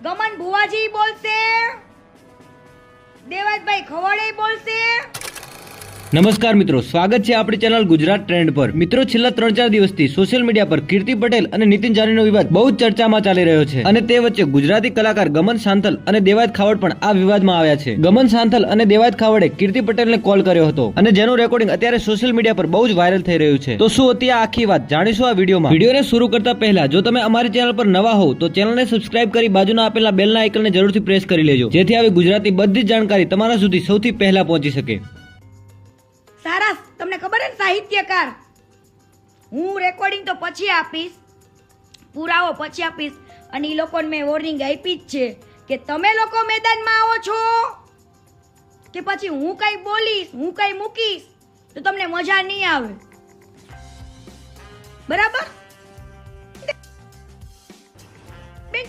ગમન ભુવાજી બોલશે, દેવાજભાઈ ખવાડે બોલશે. નમસ્કાર મિત્રો, સ્વાગત છે આપણી ચેનલ ગુજરાત ટ્રેન્ડ પર. મિત્રો, છેલ્લા 3-4 દિવસથી સોશિયલ મીડિયા પર કીર્તિ પટેલ અને નીતિન જાનીનો વિવાદ બહુ જ ચર્ચામાં ચાલી રહ્યો છે અને તે વચ્ચે ગુજરાતી કલાકાર ગમન સાંથલ અને દેવાયત ખાવડ પણ આ વિવાદમાં આવ્યા છે. ગમન સાંથલ અને દેવાયત ખાવડે કીર્તિ પટેલને કોલ કર્યો હતો અને જેનું રેકોર્ડિંગ અત્યારે સોશિયલ મીડિયા પર બહુ જ વાયરલ થઈ રહ્યું છે. તો શું હતી આ આખી વાત, જાણીશું આ વિડીયોમાં. વિડીયોને શરૂ કરતા પહેલા જો તમે અમારી ચેનલ પર નવા હોવ તો ચેનલને સબસ્ક્રાઇબ કરી બાજુના આપેલા બેલના આઇકનને જરૂરથી પ્રેસ કરી લેજો, જેથી આવી ગુજરાતી બધી જ જાણકારી તમારા સુધી સૌથી પહેલા પહોંચી શકે. સારા, તમને ખબર છે ને સાહિત્યકાર, હું રેકોર્ડિંગ તો પછી આપીશ, પુરાવો પછી આપીશ, અને એ લોકોને મેં વોર્નિંગ આપી જ છે કે તમે લોકો મેદાનમાં આવો છો કે પછી હું કઈ બોલીશ, હું કઈ મૂકીશ તો તમને મજા નહીં આવે, બરાબર? બેન,